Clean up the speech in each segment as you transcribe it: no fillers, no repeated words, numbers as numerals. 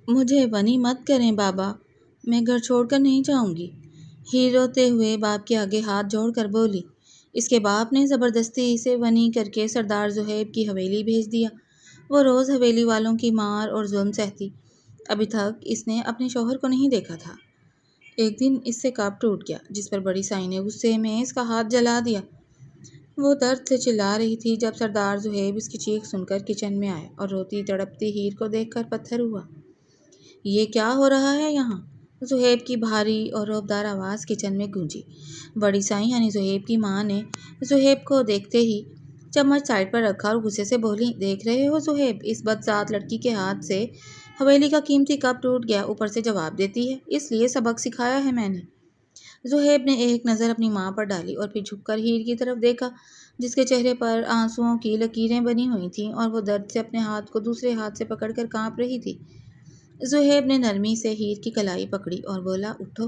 مجھے ونی مت کریں بابا، میں گھر چھوڑ کر نہیں جاؤں گی۔ ہیر روتے ہوئے باپ کے آگے ہاتھ جوڑ کر بولی۔ اس کے باپ نے زبردستی اسے ونی کر کے سردار زہیب کی حویلی بھیج دیا۔ وہ روز حویلی والوں کی مار اور ظلم سہتی۔ ابھی تک اس نے اپنے شوہر کو نہیں دیکھا تھا۔ ایک دن اس سے کاپ ٹوٹ گیا، جس پر بڑی سائی نے غصے میں اس کا ہاتھ جلا دیا۔ وہ درد سے چلا رہی تھی جب سردار زہیب اس کی چیخ سن کر کچن میں آیا اور روتی تڑپتی ہیر کو دیکھ کر پتھر ہوا۔ یہ کیا ہو رہا ہے یہاں؟ زہیب کی بھاری اور رعبدار آواز کچن میں گونجی۔ بڑی سائی یعنی زہیب کی ماں نے زہیب کو دیکھتے ہی چمچ سائڈ پر رکھا اور غصے سے بولی، دیکھ رہے ہو زہیب، اس بدذات لڑکی کے ہاتھ سے حویلی کا قیمتی کپ ٹوٹ گیا، اوپر سے جواب دیتی ہے، اس لیے سبق سکھایا ہے میں نے۔ زہیب نے ایک نظر اپنی ماں پر ڈالی اور پھر جھک کر ہیر کی طرف دیکھا، جس کے چہرے پر آنسوؤں کی لکیریں بنی ہوئی تھیں اور وہ درد سے اپنے ہاتھ کو دوسرے ہاتھ سے پکڑ کر کانپ رہی تھی۔ زہیب نے نرمی سے ہیر کی کلائی پکڑی اور بولا، اٹھو۔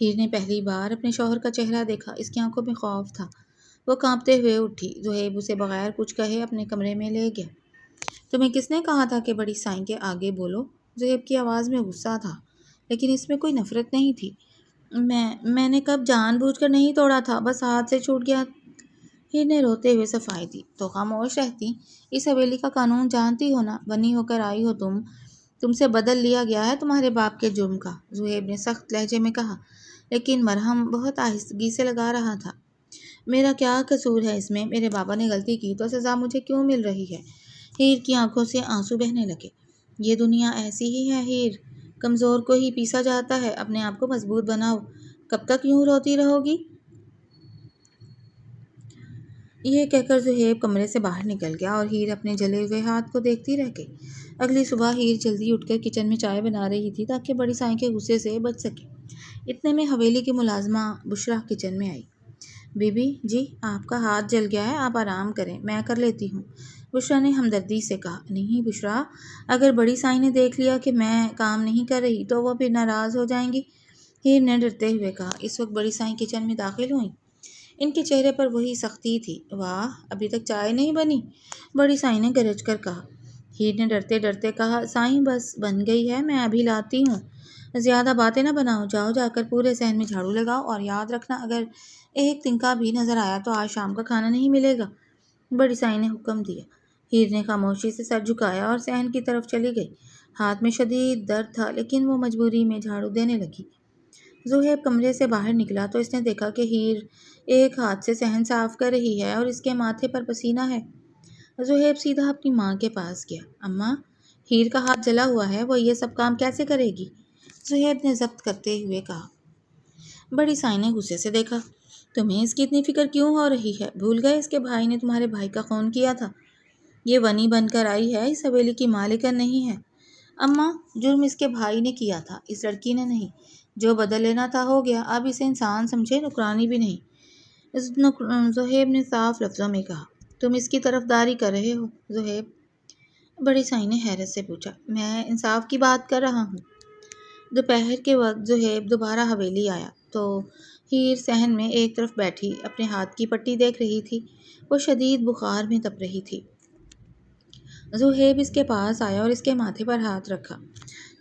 ہیر نے پہلی بار اپنے شوہر کا چہرہ دیکھا، اس کی آنکھوں میں خوف تھا۔ وہ کانپتے ہوئے اٹھی۔ زہیب اسے بغیر کچھ کہے اپنے کمرے میں لے گیا۔ تمہیں کس نے کہا تھا کہ بڑی سائی کے آگے بولو؟ زہیب کی آواز میں غصہ تھا، لیکن اس میں کوئی نفرت نہیں تھی۔ میں نے کب جان بوجھ کر نہیں توڑا تھا، بس ہاتھ سے چھوٹ گیا۔ ہیر نے روتے ہوئے صفائی دی۔ تو خاموش رہتی، اس حویلی کا قانون جانتی ہو نا، بنی ہو کر آئی ہو تم سے بدل لیا گیا ہے تمہارے باپ کے جرم کا، زہیب نے سخت لہجے میں کہا، لیکن مرہم بہت آہستگی سے لگا رہا تھا۔ میرا کیا قصور ہے اس میں؟ میرے بابا نے غلطی کی تو سزا مجھے کیوں مل رہی ہے؟ ہیر کی آنکھوں سے آنسو بہنے لگے۔ یہ دنیا ایسی ہی ہے ہیر، کمزور کو ہی پیسا جاتا ہے، اپنے آپ کو مضبوط بناؤ۔ کب تک یوں روتی رہو گی؟ یہ کہہ کر زہیب کمرے سے باہر نکل گیا اور ہیر اپنے جلے ہوئے ہاتھ کو دیکھتی رہ گئی۔ اگلی صبح ہیر جلدی اٹھ کر کچن میں چائے بنا رہی تھی تاکہ بڑی سائی کے غصے سے بچ سکے۔ اتنے میں حویلی کی ملازمہ بشریٰ کچن میں آئی۔ بی بی جی، آپ کا ہاتھ جل گیا ہے، آپ آرام کریں، میں کر لیتی ہوں، بشریٰ نے ہمدردی سے کہا۔ نہیں بشریٰ، اگر بڑی سائی نے دیکھ لیا کہ میں کام نہیں کر رہی تو وہ پھر ناراض ہو جائیں گی، ہیر نے ڈرتے ہوئے کہا۔ اس وقت بڑی سائی کچن میں داخل ہوئیں۔ ان کے چہرے پر وہی سختی تھی۔ واہ، ابھی تک چائے نہیں بنی؟ بڑی سائی نے گرج کر کہا۔ ہیر نے ڈرتے ڈرتے کہا، سائیں بس بن گئی ہے، میں ابھی لاتی ہوں۔ زیادہ باتیں نہ بناؤ، جاؤ جا کر پورے صحن میں جھاڑو لگاؤ اور یاد رکھنا اگر ایک تنکا بھی نظر آیا تو آج شام کا کھانا نہیں ملے گا، بڑی سائی نے حکم دیا۔ ہیر نے خاموشی سے سر جھکایا اور صحن کی طرف چلی گئی۔ ہاتھ میں شدید درد تھا لیکن وہ مجبوری میں جھاڑو دینے لگی۔ زہیب کمرے سے باہر نکلا تو اس نے دیکھا کہ ہیر ایک ہاتھ سے صحن صاف کر رہی ہے اور اس کے ماتھے پر پسینہ ہے۔ زہیب سیدھا اپنی ماں کے پاس گیا۔ اماں، ہیر کا ہاتھ جلا ہوا ہے، وہ یہ سب کام کیسے کرے گی؟ زہیب نے ضبط کرتے ہوئے کہا۔ بڑی سائی نے غصے سے دیکھا۔ تمہیں اس کی اتنی فکر کیوں ہو رہی ہے؟ بھول گئے اس کے بھائی نے تمہارے بھائی کا خون کیا تھا؟ یہ ونی بن کر آئی ہے، اس حویلی کی مالکن نہیں ہے۔ اماں، جرم اس کے بھائی نے کیا تھا، اس لڑکی نے نہیں۔ جو بدل لینا تھا ہو گیا، اب اسے انسان سمجھے، نکرانی بھی نہیں، زہیب نے صاف لفظوں میں کہا۔ تم اس کی طرفداری کر رہے ہو زہیب؟ بڑی سائی نے حیرت سے پوچھا۔ میں انصاف کی بات کر رہا ہوں۔ دوپہر کے وقت زہیب دوبارہ حویلی آیا تو ہیر صحن میں ایک طرف بیٹھی اپنے ہاتھ کی پٹی دیکھ رہی تھی۔ وہ شدید بخار میں تپ رہی تھی۔ زہیب اس کے پاس آیا اور اس کے ماتھے پر ہاتھ رکھا۔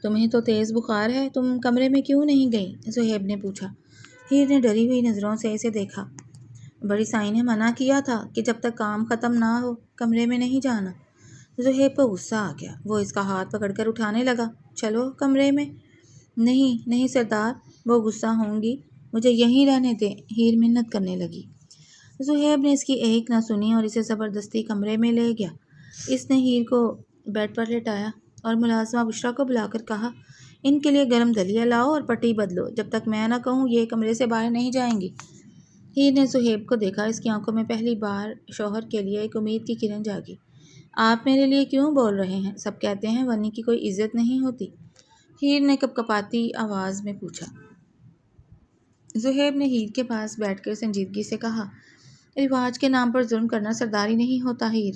تمہیں تو تیز بخار ہے، تم کمرے میں کیوں نہیں گئیں؟ زہیب نے پوچھا۔ ہیر نے ڈری ہوئی نظروں سے اسے دیکھا۔ بڑی سائی نے منع کیا تھا کہ جب تک کام ختم نہ ہو کمرے میں نہیں جانا۔ زہیب کو غصہ آ گیا۔ وہ اس کا ہاتھ پکڑ کر اٹھانے لگا۔ چلو کمرے میں۔ نہیں نہیں سردار، وہ غصہ ہوں گی، مجھے یہیں رہنے دیں، ہیر منت کرنے لگی۔ زہیب نے اس کی ایک نہ سنی اور اسے زبردستی کمرے میں لے گیا۔ اس نے ہیر کو بیڈ پر لٹایا اور ملازمہ بشریٰ کو بلا کر کہا، ان کے لیے گرم دلیا لاؤ اور پٹی بدلو، جب تک میں نہ کہوں یہ کمرے سے باہر نہیں جائیں گی۔ ہیر نے زہیب کو دیکھا۔ اس کی آنکھوں میں پہلی بار شوہر کے لیے ایک امید کی کرن جاگی۔ آپ میرے لیے کیوں بول رہے ہیں؟ سب کہتے ہیں ونی کی کوئی عزت نہیں ہوتی، ہیر نے کپکپاتی آواز میں پوچھا۔ زہیب نے ہیر کے پاس بیٹھ کر سنجیدگی سے کہا، رواج کے نام پر ظلم کرنا سرداری نہیں ہوتا ہیر۔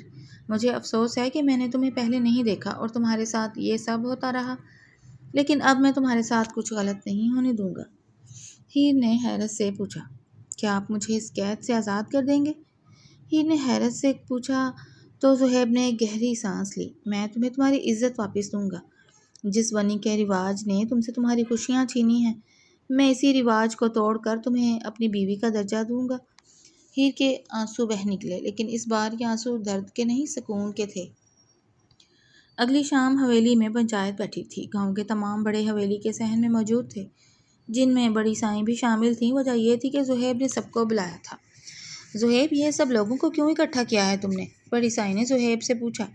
مجھے افسوس ہے کہ میں نے تمہیں پہلے نہیں دیکھا اور تمہارے ساتھ یہ سب ہوتا رہا، لیکن اب میں تمہارے ساتھ کچھ غلط نہیں ہونے دوں گا۔ ہیر نے حیرت سے پوچھا، کیا آپ مجھے اس قید سے آزاد کر دیں گے؟ ہیر نے حیرت سے پوچھا تو زہیب نے گہری سانس لی۔ میں تمہیں تمہاری عزت واپس دوں گا، جس بنی کے رواج نے تم سے تمہاری خوشیاں چھینی ہیں، میں اسی رواج کو توڑ کر تمہیں اپنی بیوی کا درجہ دوں گا۔ ہیر کے آنسو بہہ نکلے، لیکن اس بار یہ آنسو درد کے نہیں، سکون کے تھے۔ اگلی شام حویلی میں پنچایت بیٹھی تھی۔ گاؤں کے تمام بڑے حویلی کے صحن میں موجود تھے، جن میں بڑی سائیں بھی شامل تھیں۔ وجہ یہ تھی کہ زہیب نے سب کو بلایا تھا۔ زہیب، یہ سب لوگوں کو کیوں اکٹھا کیا ہے تم نے؟ بڑی سائیں نے زہیب سے پوچھا۔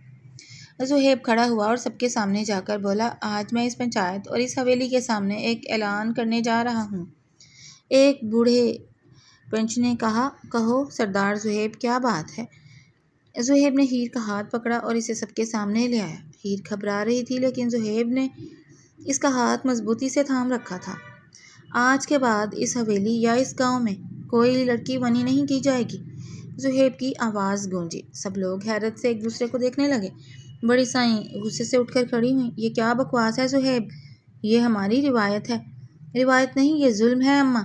زہیب کھڑا ہوا اور سب کے سامنے جا کر بولا، آج میں اس پنچایت اور اس حویلی کے سامنے ایک اعلان کرنے جا رہا ہوں۔ ایک بوڑھے پنچ نے کہا، کہو سردار زہیب، کیا بات ہے؟ زہیب نے ہیر کا ہاتھ پکڑا اور اسے سب کے سامنے لے آیا۔ ہیر گھبرا رہی تھی، لیکن زہیب نے اس کا ہاتھ مضبوطی سے تھام رکھا تھا۔ آج کے بعد اس حویلی یا اس گاؤں میں کوئی لڑکی منی نہیں کی جائے گی، زہیب کی آواز گونجی۔ سب لوگ حیرت سے ایک دوسرے کو دیکھنے لگے۔ بڑی سائیں غصے سے اٹھ کر کھڑی ہوئیں۔ یہ کیا بکواس ہے زہیب؟ یہ ہماری روایت ہے۔ روایت نہیں، یہ ظلم ہے اماں،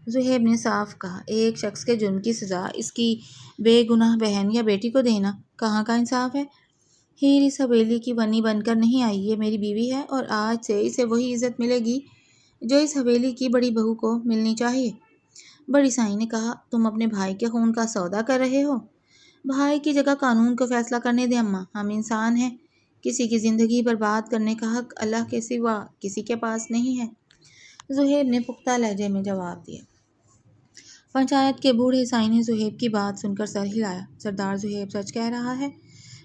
زہیب نے صاف کہا۔ ایک شخص کے جرم کی سزا اس کی بے گناہ بہن یا بیٹی کو دینا کہاں کا انصاف ہے؟ ہیر اس حویلی کی بنی بن کر نہیں آئی، یہ میری بیوی ہے اور آج سے اسے وہی عزت ملے گی جو اس حویلی کی بڑی بہو کو ملنی چاہیے۔ بڑی سائیں نے کہا، تم اپنے بھائی کے خون کا سودا کر رہے ہو؟ بھائی کی جگہ قانون کو فیصلہ کرنے دیں اماں، ہم انسان ہیں، کسی کی زندگی برباد کرنے کا حق اللہ کے سوا کسی کے پاس نہیں ہے، زہیب نے پختہ لہجے میں جواب دیا۔ پنچایت کے بوڑھے سائیں نے زہیب کی بات سن کر سر ہلایا۔ سردار زہیب سچ کہہ رہا ہے،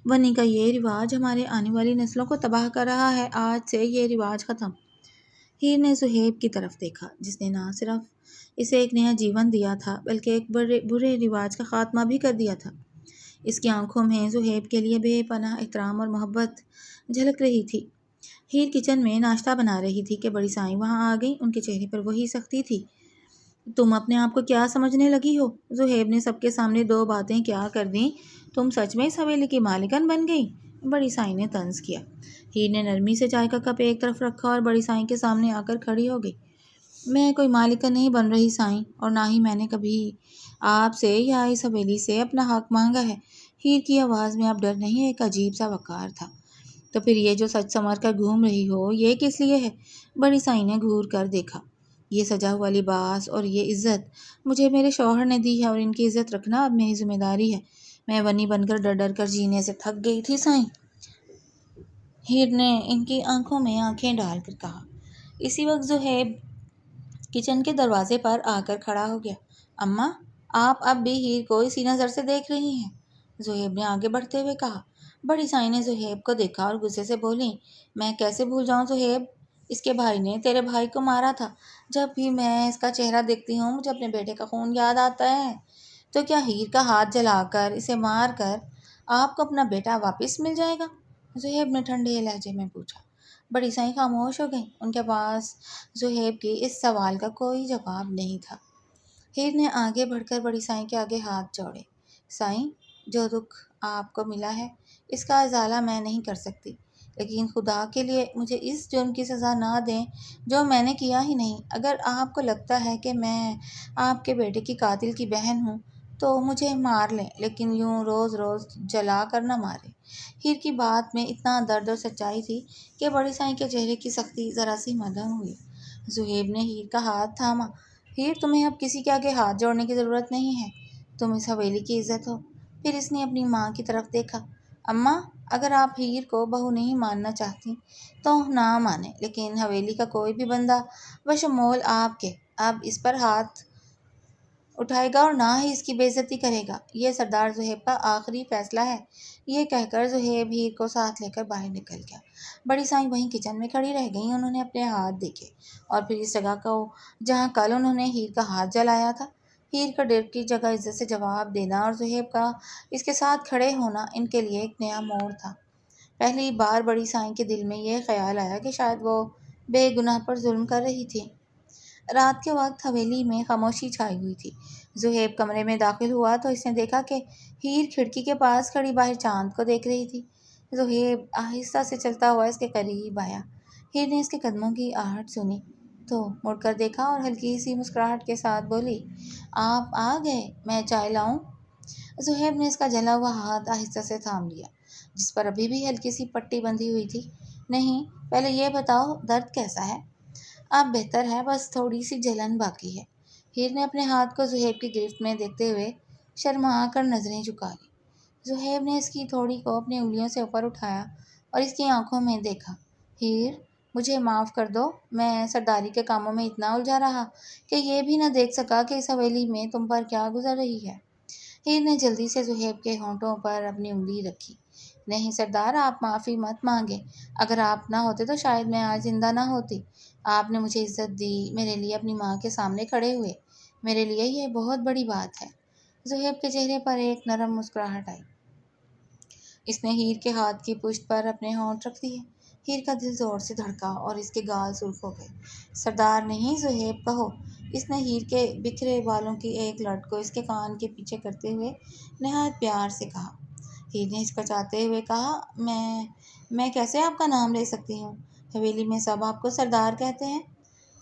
بنی کا یہ رواج ہمارے آنے والی نسلوں کو تباہ کر رہا ہے، آج سے یہ رواج ختم۔ ہیر نے زہیب کی طرف دیکھا، جس نے نہ صرف اسے ایک نیا جیون دیا تھا بلکہ ایک برے رواج کا خاتمہ بھی کر دیا تھا۔ اس کی آنکھوں میں زہیب کے لیے بے پناہ احترام اور محبت جھلک رہی تھی۔ ہیر کچن میں ناشتہ بنا رہی تھی کہ بڑی سائیں وہاں آ گئیں۔ ان کے چہرے پر وہی سختی تھی۔ تم اپنے آپ کو کیا سمجھنے لگی ہو؟ زہیب نے سب کے سامنے دو باتیں کیا کر دیں، تم سچ میں اس حویلی کی مالکن بن گئی؟ بڑی سائیں نے طنز کیا۔ ہیر نے نرمی سے چائے کا کپ ایک طرف رکھا اور بڑی سائیں کے سامنے آ کر کھڑی ہو گئی۔ میں کوئی مالکن نہیں بن رہی سائیں، اور نہ ہی میں نے کبھی آپ سے یا اس حویلی سے اپنا حق مانگا ہے۔ ہیر کی آواز میں اب ڈر نہیں، ایک عجیب سا وقار تھا۔ تو پھر یہ جو سچ سنور کر گھوم رہی ہو، یہ کس لیے ہے؟ بڑی سائیں نے گھور کر دیکھا۔ یہ سجا ہوا لباس اور یہ عزت مجھے میرے شوہر نے دی ہے، اور ان کی عزت رکھنا اب میری ذمہ داری ہے۔ میں بنی بن کر ڈر ڈر کر جینے سے تھک گئی تھی سائیں، ہیر نے ان کی آنکھوں میں آنکھیں ڈال کر کہا۔ اسی وقت زہیب کچن کے دروازے پر آ کر کھڑا ہو گیا۔ اماں، آپ اب بھی ہیر کو اسی نظر سے دیکھ رہی ہیں؟ زہیب نے آگے بڑھتے ہوئے کہا۔ بڑی سائیں نے زہیب کو دیکھا اور غصے سے بولیں، میں کیسے بھول جاؤں زہیب، اس کے بھائی نے تیرے بھائی کو مارا تھا۔ جب بھی میں اس کا چہرہ دیکھتی ہوں مجھے اپنے بیٹے کا خون یاد آتا ہے۔ تو کیا ہیر کا ہاتھ جلا کر، اسے مار کر آپ کو اپنا بیٹا واپس مل جائے گا؟ زہیب نے ٹھنڈے لہجے میں پوچھا۔ بڑی سائیں خاموش ہو گئیں، ان کے پاس زہیب کی اس سوال کا کوئی جواب نہیں تھا۔ ہیر نے آگے بڑھ کر بڑی سائیں کے آگے ہاتھ جوڑے۔ سائیں، جو دکھ آپ کو ملا ہے اس کا ازالہ میں نہیں کر سکتی، لیکن خدا کے لیے مجھے اس جرم کی سزا نہ دیں جو میں نے کیا ہی نہیں۔ اگر آپ کو لگتا ہے کہ میں آپ کے بیٹے کی قاتل کی بہن ہوں تو مجھے مار لیں، لیکن یوں روز روز جلا کر نہ ماریں۔ ہیر کی بات میں اتنا درد اور سچائی تھی کہ بڑی سائیں کے چہرے کی سختی ذرا سی مدھم ہوئی۔ زہیب نے ہیر کا ہاتھ تھاما۔ ہیر، تمہیں اب کسی کے آگے ہاتھ جوڑنے کی ضرورت نہیں ہے، تم اس حویلی کی عزت ہو۔ پھر اس نے اپنی ماں کی طرف دیکھا۔ اماں، اگر آپ ہیر کو بہو نہیں ماننا چاہتی تو نہ مانیں، لیکن حویلی کا کوئی بھی بندہ بشمول آپ کے اب اس پر ہاتھ اٹھائے گا اور نہ ہی اس کی بے عزتی کرے گا۔ یہ سردار زہیب کا آخری فیصلہ ہے۔ یہ کہہ کر زہیب ہیر کو ساتھ لے کر باہر نکل گیا۔ بڑی سائیں وہیں کچن میں کھڑی رہ گئیں۔ انہوں نے اپنے ہاتھ دیکھے اور پھر اس جگہ کو جہاں کل انہوں نے ہیر کا ہاتھ جلایا تھا۔ ہیر کا ڈر کی جگہ عزت سے جواب دینا اور زہیب کا اس کے ساتھ کھڑے ہونا ان کے لیے ایک نیا موڑ تھا۔ پہلی بار بڑی سائیں کے دل میں یہ خیال آیا کہ شاید وہ بے گناہ پر ظلم کر رہی تھی۔ رات کے وقت حویلی میں خاموشی چھائی ہوئی تھی۔ زہیب کمرے میں داخل ہوا تو اس نے دیکھا کہ ہیر کھڑکی کے پاس کھڑی باہر چاند کو دیکھ رہی تھی۔ زہیب آہستہ سے چلتا ہوا اس کے قریب آیا۔ ہیر نے اس کے قدموں کی آہٹ سنی تو مڑ کر دیکھا اور ہلکی سی مسکراہٹ کے ساتھ بولی، آپ آ گئے، میں چائے لاؤں؟ زہیب نے اس کا جلا ہوا ہاتھ آہستہ سے تھام لیا، جس پر ابھی بھی ہلکی سی پٹی بندھی ہوئی تھی۔ نہیں، پہلے یہ بتاؤ درد کیسا ہے؟ اب بہتر ہے، بس تھوڑی سی جلن باقی ہے۔ ہیر نے اپنے ہاتھ کو زہیب کی گرفت میں دیکھتے ہوئے شرما کر نظریں جھکا لی۔ زہیب نے اس کی تھوڑی کو اپنی انگلیوں سے اوپر اٹھایا اور اس کی آنکھوں میں دیکھا۔ ہیر، مجھے معاف کر دو، میں سرداری کے کاموں میں اتنا الجھا رہا کہ یہ بھی نہ دیکھ سکا کہ اس حویلی میں تم پر کیا گزر رہی ہے۔ ہیر نے جلدی سے زہیب کے ہونٹوں پر اپنی انگلی رکھی۔ نہیں سردار، آپ معافی مت مانگے، اگر آپ نہ ہوتے تو شاید میں آج زندہ نہ ہوتی۔ آپ نے مجھے عزت دی، میرے لیے اپنی ماں کے سامنے کھڑے ہوئے، میرے لیے یہ بہت بڑی بات ہے۔ زہیب کے چہرے پر ایک نرم مسکراہٹ آئی۔ اس نے ہیر کے ہاتھ کی پشت پر اپنے ہونٹ رکھ دیے۔ ہیر کا دل زور سے دھڑکا اور اس کے گال سرخ ہو گئے۔ سردار نہیں، زہیب کہو۔ اس نے ہیر کے بکھرے بالوں کی ایک لٹ کو اس کے کان کے پیچھے کرتے ہوئے نہایت پیار سے کہا۔ ہیر نے ہچکچاتے ہوئے کہا، میں کیسے آپ کا نام لے سکتی ہوں؟ حویلی میں سب آپ کو سردار کہتے ہیں۔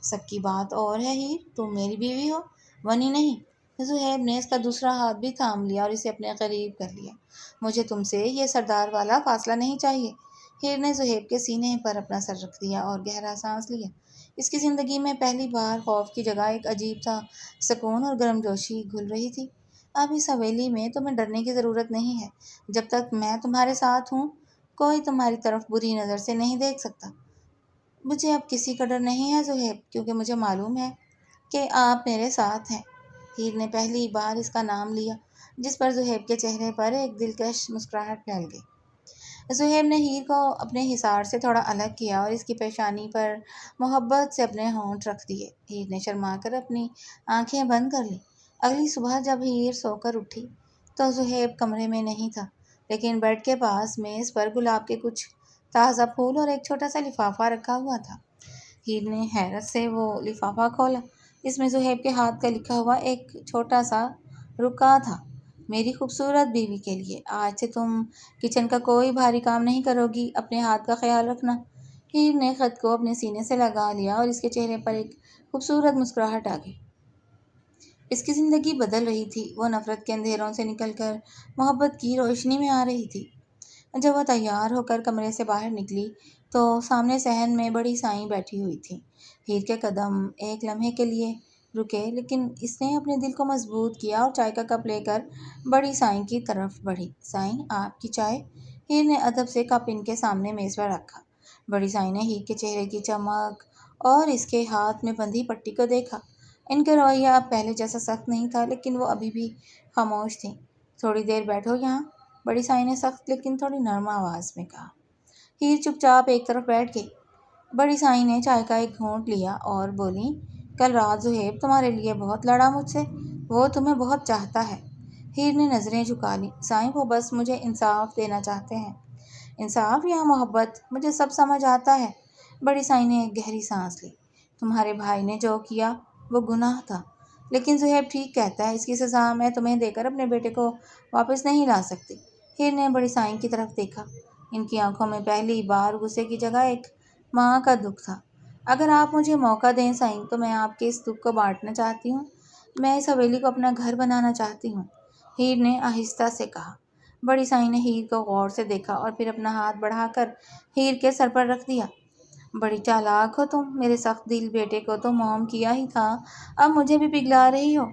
سب کی بات اور ہے ہیر، تم میری بیوی ہو، ونی نہیں۔ زہیب نے اس کا دوسرا ہاتھ بھی تھام لیا اور اسے اپنے قریب کر لیا۔ مجھے تم سے یہ سردار والا فاصلہ نہیں چاہیے۔ ہیر نے زہیب کے سینے پر اپنا سر رکھ دیا اور گہرا سانس لیا۔ اس کی زندگی میں پہلی بار خوف کی جگہ ایک عجیب سا سکون اور گرمجوشی گھل رہی تھی۔ اب اس حویلی میں تمہیں ڈرنے کی ضرورت نہیں ہے۔ جب تک میں تمہارے ساتھ ہوں، کوئی تمہاری طرف بری نظر سے نہیں دیکھ سکتا۔ مجھے اب کسی کا ڈر نہیں ہے زہیب، کیونکہ مجھے معلوم ہے کہ آپ میرے ساتھ ہیں۔ ہیر نے پہلی بار اس کا نام لیا، جس پر زہیب کے چہرے پر ایک دلکش مسکراہٹ پھیل گئی۔ زہیب نے ہیر کو اپنے حصار سے تھوڑا الگ کیا اور اس کی پیشانی پر محبت سے اپنے ہونٹ رکھ دیے۔ ہیر نے شرما کر اپنی آنکھیں بند کر لیں۔ اگلی صبح جب ہیر سو کر اٹھی تو زہیب کمرے میں نہیں تھا، لیکن بیڈ کے پاس میز پر گلاب کے کچھ تازہ پھول اور ایک چھوٹا سا لفافہ رکھا ہوا تھا۔ ہیر نے حیرت سے وہ لفافہ کھولا۔ اس میں زہیب کے ہاتھ کا لکھا ہوا ایک چھوٹا سا رکا تھا۔ میری خوبصورت بیوی کے لیے، آج سے تم کچن کا کوئی بھاری کام نہیں کرو گی، اپنے ہاتھ کا خیال رکھنا۔ ہیر نے خط کو اپنے سینے سے لگا لیا اور اس کے چہرے پر ایک خوبصورت مسکراہٹ آ گئی۔ اس کی زندگی بدل رہی تھی، وہ نفرت کے اندھیروں سے نکل کر محبت کی روشنی میں آ رہی تھی۔ جب وہ تیار ہو کر کمرے سے باہر نکلی تو سامنے صحن میں بڑی سائیں بیٹھی ہوئی تھی۔ ہیر کے قدم ایک لمحے کے لیے رکے، لیکن اس نے اپنے دل کو مضبوط کیا اور چائے کا کپ لے کر بڑی سائیں کی طرف بڑھی۔ سائیں، آپ کی چائے۔ ہیر نے ادب سے کپ ان کے سامنے میز پر رکھا۔ بڑی سائیں نے ہیر کے چہرے کی چمک اور اس کے ہاتھ میں بندھی پٹی کو دیکھا۔ ان کا رویہ اب پہلے جیسا سخت نہیں تھا، لیکن وہ ابھی بھی خاموش تھیں۔ تھوڑی دیر بیٹھو یہاں، بڑی سائیں نے سخت لیکن تھوڑی نرم آواز میں کہا۔ ہیر چپ چاپ ایک طرف بیٹھ گئی۔ بڑی سائیں نے چائے کا ایک گھونٹ لیا اور بولی، کل رات زہیب تمہارے لیے بہت لڑا مجھ سے، وہ تمہیں بہت چاہتا ہے۔ ہیر نے نظریں جھکا لیں۔ سائیں، وہ بس مجھے انصاف دینا چاہتے ہیں۔ انصاف یا محبت، مجھے سب سمجھ آتا ہے۔ بڑی سائیں نے ایک گہری سانس لی۔ تمہارے بھائی نے جو کیا وہ گناہ تھا، لیکن زہیب ٹھیک کہتا ہے، اس کی سزا میں تمہیں دے کر اپنے بیٹے کو واپس نہیں لا سکتی۔ ہیر نے بڑی سائیں کی طرف دیکھا۔ ان کی آنکھوں میں پہلی بار غصے کی جگہ ایک ماں کا دکھ تھا۔ اگر آپ مجھے موقع دیں سائیں، تو میں آپ کے اس دکھ کو بانٹنا چاہتی ہوں۔ میں اس حویلی کو اپنا گھر بنانا چاہتی ہوں، ہیر نے آہستہ سے کہا۔ بڑی سائیں نے ہیر کو غور سے دیکھا اور پھر اپنا ہاتھ بڑھا کر ہیر کے سر پر رکھ دیا۔ بڑی چالاک ہو تم، میرے سخت دل بیٹے کو تو موم کیا ہی تھا، اب مجھے بھی پگھلا رہی ہو۔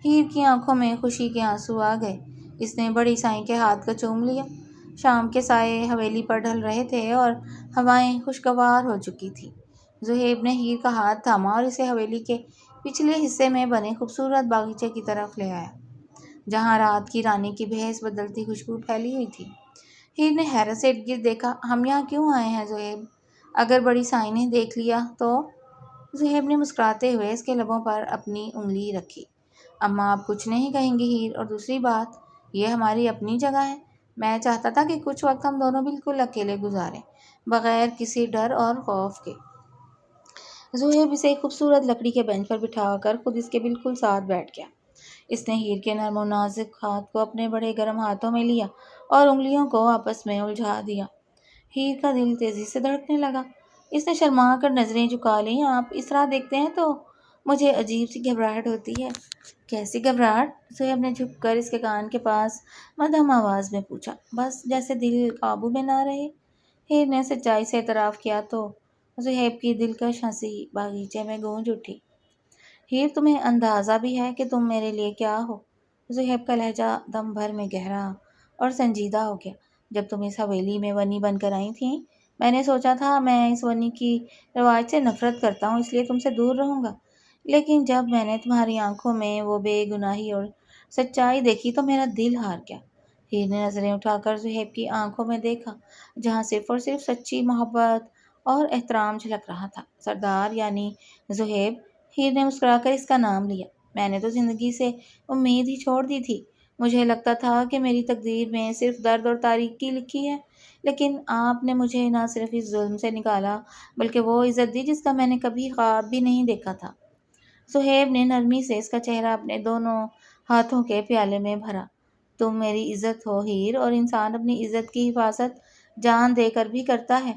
ہیر کی آنکھوں میں خوشی کے آنسو آ گئے۔ اس نے بڑی سائیں کے ہاتھ کو چوم لیا۔ شام کے سائے حویلی پر ڈھل رہے تھے اور ہوائیں خوشگوار ہو چکی تھیں۔ زہیب نے ہیر کا ہاتھ تھاما اور اسے حویلی کے پچھلے حصے میں بنے خوبصورت باغیچے کی طرف لے آیا، جہاں رات کی رانی کی بھیس بدلتی خوشبو پھیلی ہوئی تھی۔ ہیر نے حیرت سے ارد گرد دیکھا۔ ہم یہاں کیوں آئے ہیں زہیب؟ اگر بڑی سائیں نے دیکھ لیا تو؟ زہیب نے مسکراتے ہوئے اس کے لبوں پر اپنی انگلی رکھی۔ اماں اب کچھ نہیں کہیں گی ہیر، اور دوسری بات، یہ ہماری اپنی جگہ ہے۔ میں چاہتا تھا کہ کچھ وقت ہم دونوں بالکل اکیلے گزاریں، بغیر کسی ڈر اور خوف کے۔ زہیب اسے ایک خوبصورت لکڑی کے بینچ پر بٹھا کر خود اس کے بالکل ساتھ بیٹھ گیا۔ اس نے ہیر کے نرم و نازک ہاتھ کو اپنے بڑے گرم ہاتھوں میں لیا اور انگلیوں کو آپس میں الجھا دیا۔ ہیر کا دل تیزی سے دھڑکنے لگا۔ اس نے شرما کر نظریں جھکا لیں۔ آپ اس طرح دیکھتے ہیں تو مجھے عجیب سی گھبراہٹ ہوتی ہے۔ کیسی گھبراہٹ؟ زہیب نے جھک کر اس کے کان کے پاس مدھم آواز میں پوچھا۔ بس جیسے دل قابو میں نہ رہے۔ ہیر نے سچائی سے اعتراف کیا تو زہیب کی دلکش ہنسی باغیچے میں گونج اٹھی۔ ہیر تمہیں اندازہ بھی ہے کہ تم میرے لیے کیا ہو؟ زہیب کا لہجہ دم بھر میں گہرا اور سنجیدہ ہو گیا۔ جب تم اس حویلی میں ونی بن کر آئی تھیں میں نے سوچا تھا میں اس ونی کی رواج سے نفرت کرتا ہوں اس لیے تم سے دور رہوں گا، لیکن جب میں نے تمہاری آنکھوں میں وہ بے گناہی اور سچائی دیکھی تو میرا دل ہار گیا۔ ہیر نے نظریں اٹھا کر زہیب کی آنکھوں میں دیکھا جہاں صرف اور صرف سچی محبت اور احترام جھلک رہا تھا۔ سردار یعنی زہیب، ہیر نے مسکرا کر اس کا نام لیا۔ میں نے تو زندگی سے امید ہی چھوڑ دی تھی۔ مجھے لگتا تھا کہ میری تقدیر میں صرف درد اور تاریکی لکھی ہے، لیکن آپ نے مجھے نہ صرف اس ظلم سے نکالا بلکہ وہ عزت دی جس کا میں نے کبھی خواب بھی نہیں دیکھا تھا۔ زہیب نے نرمی سے اس کا چہرہ اپنے دونوں ہاتھوں کے پیالے میں بھرا۔ تم میری عزت ہو ہیر، اور انسان اپنی عزت کی حفاظت جان دے کر بھی کرتا ہے۔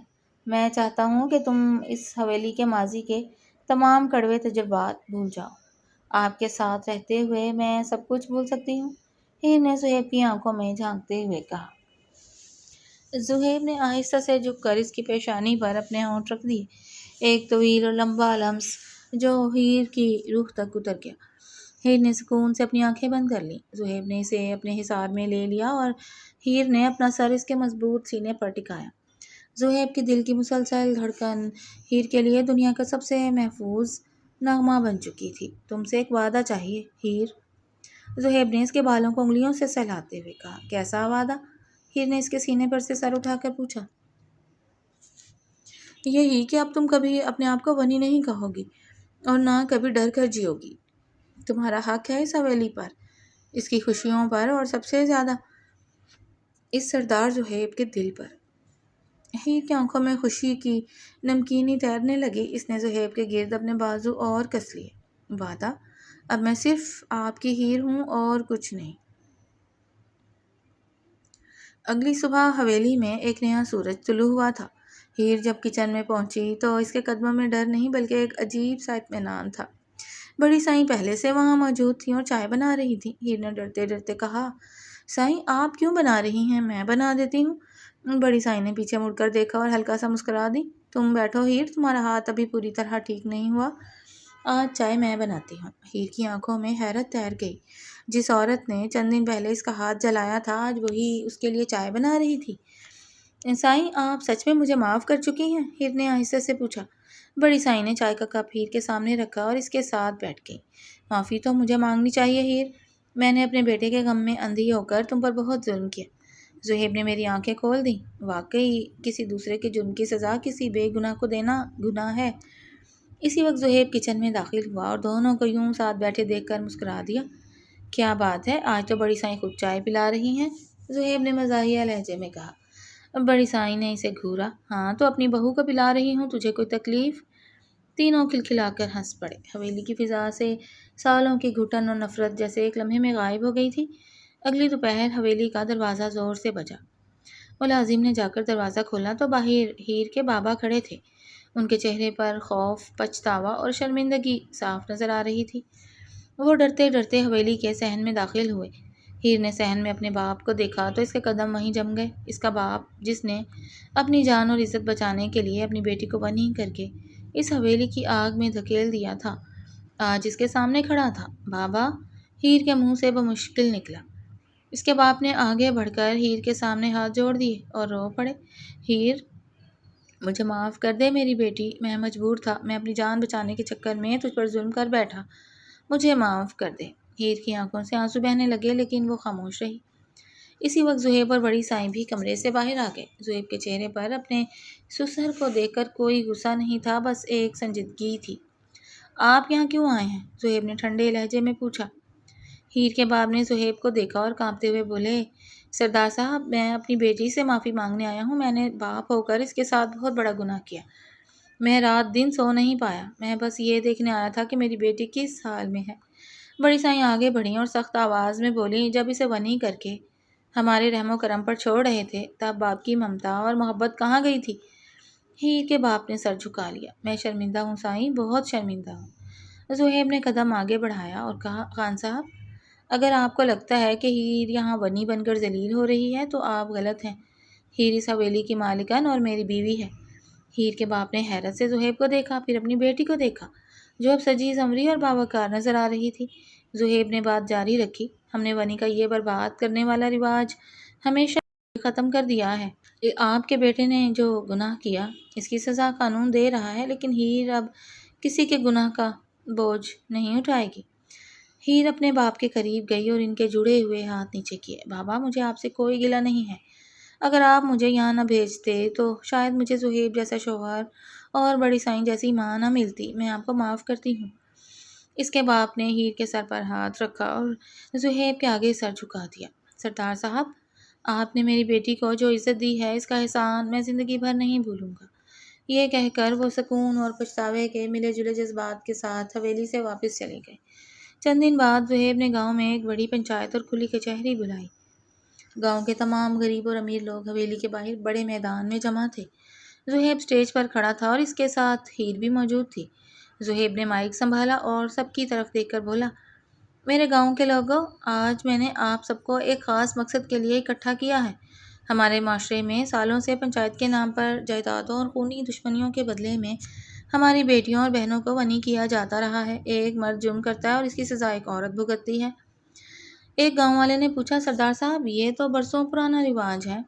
میں چاہتا ہوں کہ تم اس حویلی کے ماضی کے تمام کڑوے تجربات بھول جاؤ۔ آپ کے ساتھ رہتے ہوئے میں سب کچھ بھول سکتی ہوں، ہیر نے زہیب کی آنکھوں میں جھانکتے ہوئے کہا۔ زہیب نے آہستہ سے جھک کر اس کی پیشانی پر اپنے ہونٹ رکھ دیے۔ ایک طویل اور لمبا لمس جو ہیر کی روح تک اتر گیا۔ ہیر نے سکون سے اپنی آنکھیں بند کر لیں۔ زہیب نے اسے اپنے حصار میں لے لیا اور ہیر نے اپنا سر اس کے مضبوط سینے پر ٹکایا۔ زہیب کی دل کی مسلسل دھڑکن ہیر کے لیے دنیا کا سب سے محفوظ نغمہ بن چکی تھی۔ تم سے ایک وعدہ چاہیے ہیر، زہیب نے اس کے بالوں کو انگلیوں سے سہلاتے ہوئے کہا۔ کیسا وعدہ؟ ہیر نے اس کے سینے پر سے سر اٹھا کر پوچھا۔ یہی کہ اب تم کبھی اپنے آپ کو ونی نہیں کہو گی اور نہ کبھی ڈر کر جیو گی۔ تمہارا حق ہے اس حویلی پر، اس کی خوشیوں پر اور سب سے زیادہ اس سردار زہیب کے دل پر۔ ہیر کی آنکھوں میں خوشی کی نمکینی تیرنے لگی۔ اس نے زہیب کے گرد اپنے بازو اور کس لیے۔ وعدہ؟ اب میں صرف آپ کی ہیر ہوں اور کچھ نہیں۔ اگلی صبح حویلی میں ایک نیا سورج طلوع ہوا تھا۔ ہیر جب کچن میں پہنچی تو اس کے قدموں میں ڈر نہیں بلکہ ایک عجیب سا اطمینان تھا۔ بڑی سائیں پہلے سے وہاں موجود تھیں اور چائے بنا رہی تھیں۔ ہیر نے ڈرتے ڈرتے کہا، سائیں آپ کیوں بنا رہی ہیں؟ میں بنا دیتی ہوں۔ بڑی سائیں نے پیچھے مڑ کر دیکھا اور ہلکا سا مسکرا دی۔ تم بیٹھو ہیر، تمہارا ہاتھ ابھی پوری طرح ٹھیک نہیں ہوا، آج چائے میں بناتی ہوں۔ ہیر کی آنکھوں میں حیرت تیر گئی۔ جس عورت نے چند دن پہلے اس کا ہاتھ جلایا تھا آج وہی اس کے لیے چائے بنا رہی تھی۔ سائیں آپ سچ میں مجھے معاف کر چکی ہیں؟ ہیر نے آہستہ سے پوچھا۔ بڑی سائیں نے چائے کا کپ ہیر کے سامنے رکھا اور اس کے ساتھ بیٹھ گئی۔ معافی تو مجھے مانگنی چاہیے ہیر، میں نے اپنے بیٹے کے غم میں اندھی ہو کر تم پر بہت ظلم کیا۔ زہیب نے میری آنکھیں کھول دیں۔ واقعی کسی دوسرے کے جرم کی سزا کسی بے گناہ کو دینا گناہ ہے۔ اسی وقت زہیب کچن میں داخل ہوا اور دونوں کو یوں ساتھ بیٹھے دیکھ کر مسکرا دیا۔ کیا بات ہے، آج تو بڑی سائیں خود چائے پلا رہی ہیں، زہیب نے مزاحیہ لہجے میں کہا۔ بڑی سائیں نے اسے گھورا۔ ہاں تو اپنی بہو کو پلا رہی ہوں، تجھے کوئی تکلیف؟ تینوں کھلکھلا کر ہنس پڑے۔ حویلی کی فضا سے سالوں کی گھٹن اور نفرت جیسے ایک لمحے میں غائب ہو گئی تھی۔ اگلی دوپہر حویلی کا دروازہ زور سے بجا۔ ملازم نے جا کر دروازہ کھولا تو باہر ہیر کے بابا کھڑے تھے۔ ان کے چہرے پر خوف، پچھتاوا اور شرمندگی صاف نظر آ رہی تھی۔ وہ ڈرتے ڈرتے حویلی کے صحن میں داخل ہوئے۔ ہیر نے صحن میں اپنے باپ کو دیکھا تو اس کے قدم وہیں جم گئے۔ اس کا باپ جس نے اپنی جان اور عزت بچانے کے لیے اپنی بیٹی کو بنی کر کے اس حویلی کی آگ میں دھکیل دیا تھا، آج اس کے سامنے کھڑا تھا۔ بابا، ہیر کے منہ سے بمشکل نکلا۔ اس کے باپ نے آگے بڑھ کر ہیر کے سامنے ہاتھ جوڑ دیے اور رو پڑے۔ ہیر، مجھے معاف کر دے میری بیٹی، میں مجبور تھا، میں اپنی جان بچانے کے چکر میں تجھ پر ظلم کر بیٹھا، مجھے معاف کر دے۔ ہیر کی آنکھوں سے آنسو بہنے لگے لیکن وہ خاموش رہی۔ اسی وقت زہیب اور بڑی سائیں بھی کمرے سے باہر آ گئے۔ زہیب کے چہرے پر اپنے سسر کو دیکھ کر کوئی غصہ نہیں تھا، بس ایک سنجیدگی تھی۔ آپ یہاں کیوں آئے ہیں؟ زہیب نے ٹھنڈے لہجے میں پوچھا۔ ہیر کے باپ نے زہیب کو دیکھا اور کانپتے ہوئے بولے، سردار صاحب، میں اپنی بیٹی سے معافی مانگنے آیا ہوں۔ میں نے باپ ہو کر اس کے ساتھ بہت بڑا گناہ کیا۔ میں رات دن سو نہیں پایا، میں بس یہ دیکھنے آیا تھا کہ میری بیٹی کس حال میں ہے۔ بڑی سائیں آگے بڑھیں اور سخت آواز میں بولیں، جب اسے ونی کر کے ہمارے رحم و کرم پر چھوڑ رہے تھے تب باپ کی ممتا اور محبت کہاں گئی تھی؟ ہیر کے باپ نے سر جھکا لیا۔ میں شرمندہ ہوں سائیں، بہت شرمندہ ہوں۔ زہیب نے قدم آگے بڑھایا اور کہا، خان صاحب، اگر آپ کو لگتا ہے کہ ہیر یہاں ونی بن کر ذلیل ہو رہی ہے تو آپ غلط ہیں۔ ہیر اس حویلی کی مالکن اور میری بیوی ہے۔ ہیر کے باپ نے حیرت سے زہیب کو دیکھا، پھر اپنی بیٹی کو دیکھا جو اب سجی سنوری اور باوقار نظر آ رہی تھی۔ زہیب نے بات جاری رکھی، ہم نے ونی کا یہ برباد کرنے والا رواج ہمیشہ ختم کر دیا ہے۔ آپ کے بیٹے نے جو گناہ کیا اس کی سزا قانون دے رہا ہے، لیکن ہیر اب کسی کے گناہ کا بوجھ نہیں اٹھائے گی۔ ہیر اپنے باپ کے قریب گئی اور ان کے جڑے ہوئے ہاتھ نیچے کیے۔ بابا، مجھے آپ سے کوئی گلہ نہیں ہے۔ اگر آپ مجھے یہاں نہ بھیجتے تو شاید مجھے زہیب جیسا شوہر اور بڑی سائیں جیسی ماں نہ ملتی۔ میں آپ کو معاف کرتی ہوں۔ اس کے باپ نے ہیر کے سر پر ہاتھ رکھا اور زہیب کے آگے سر جھکا دیا۔ سردار صاحب، آپ نے میری بیٹی کو جو عزت دی ہے اس کا احسان میں زندگی بھر نہیں بھولوں گا۔ یہ کہہ کر وہ سکون اور پچھتاوے کے ملے جلے جذبات کے ساتھ حویلی سے واپس چلی گئی۔ چند دن بعد زہیب نے گاؤں میں ایک بڑی پنچایت اور کھلی کچہری بلائی۔ گاؤں کے تمام غریب اور امیر لوگ حویلی کے باہر بڑے میدان میں جمع تھے۔ زہیب سٹیج پر کھڑا تھا اور اس کے ساتھ ہیر بھی موجود تھی۔ زہیب نے مائک سنبھالا اور سب کی طرف دیکھ کر بولا، میرے گاؤں کے لوگوں، آج میں نے آپ سب کو ایک خاص مقصد کے لیے اکٹھا کیا ہے۔ ہمارے معاشرے میں سالوں سے پنچایت کے نام پر جائیدادوں اور خونی دشمنیوں کے بدلے میں ہماری بیٹیوں اور بہنوں کو غنی کیا جاتا رہا ہے۔ ایک مرد جرم کرتا ہے اور اس کی سزا ایک عورت بھگتتی ہے۔ ایک گاؤں والے نے پوچھا، سردار صاحب، یہ تو برسوں پرانا رواج ہے،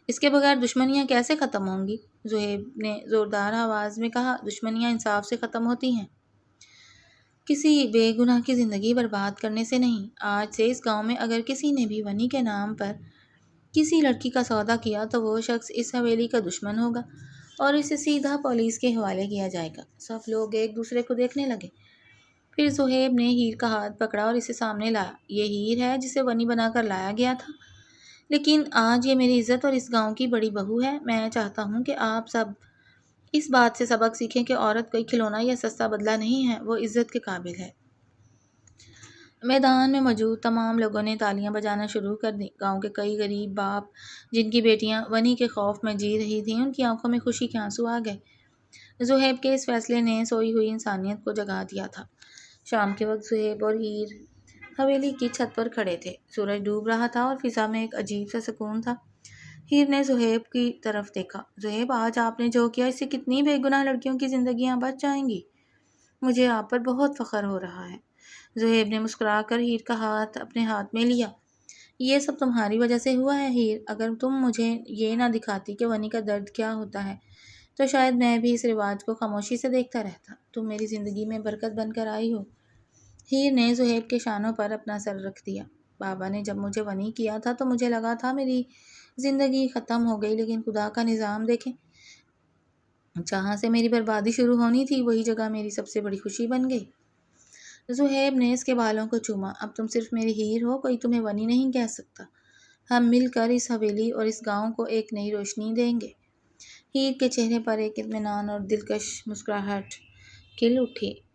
اس کے بغیر دشمنیاں کیسے ختم ہوں گی؟ زہیب نے زوردار آواز میں کہا، دشمنیاں انصاف سے ختم ہوتی ہیں، کسی بے گناہ کی زندگی برباد کرنے سے نہیں۔ آج سے اس گاؤں میں اگر کسی نے بھی ونی کے نام پر کسی لڑکی کا سودا کیا تو وہ شخص اس حویلی کا دشمن ہوگا اور اسے سیدھا پولیس کے حوالے کیا جائے گا۔ سب لوگ ایک دوسرے کو دیکھنے لگے۔ پھر زہیب نے ہیر کا ہاتھ پکڑا اور اسے سامنے لایا۔ یہ ہیر ہے جسے ونی بنا کر لایا گیا تھا، لیکن آج یہ میری عزت اور اس گاؤں کی بڑی بہو ہے۔ میں چاہتا ہوں کہ آپ سب اس بات سے سبق سیکھیں کہ عورت کوئی کھلونا یا سستا بدلہ نہیں ہے، وہ عزت کے قابل ہے۔ میدان میں موجود تمام لوگوں نے تالیاں بجانا شروع کر دیں۔ گاؤں کے کئی غریب باپ جن کی بیٹیاں ونی کے خوف میں جی رہی تھیں، ان کی آنکھوں میں خوشی کے آنسو آ گئے۔ زہیب کے اس فیصلے نے سوئی ہوئی انسانیت کو جگا دیا تھا۔ شام کے وقت زہیب اور ہیر حویلی کی چھت پر کھڑے تھے۔ سورج ڈوب رہا تھا اور فضا میں ایک عجیب سا سکون تھا۔ ہیر نے زہیب کی طرف دیکھا۔ زہیب، آج آپ نے جو کیا اس سے کتنی بے گناہ لڑکیوں کی زندگیاں بچ جائیں گی۔ مجھے آپ پر بہت فخر ہو رہا ہے۔ زہیب نے مسکرا کر ہیر کا ہاتھ اپنے ہاتھ میں لیا۔ یہ سب تمہاری وجہ سے ہوا ہے ہیر۔ اگر تم مجھے یہ نہ دکھاتی کہ ونی کا درد کیا ہوتا ہے تو شاید میں بھی اس رواج کو خاموشی سے دیکھتا رہتا۔ تم میری زندگی میں برکت بن کر آئی ہو۔ ہیر نے زہیب کے شانوں پر اپنا سر رکھ دیا۔ بابا نے جب مجھے ونی کیا تھا تو مجھے لگا تھا میری زندگی ختم ہو گئی، لیکن خدا کا نظام دیکھیں، جہاں سے میری بربادی شروع ہونی تھی وہی جگہ میری سب سے بڑی خوشی بن گئی۔ زہیب نے اس کے بالوں کو چوما۔ اب تم صرف میری ہیر ہو، کوئی تمہیں ونی نہیں کہہ سکتا۔ ہم مل کر اس حویلی اور اس گاؤں کو ایک نئی روشنی دیں گے۔ ہیر کے چہرے پر ایک اطمینان اور دلکش مسکراہٹ کھل اٹھی۔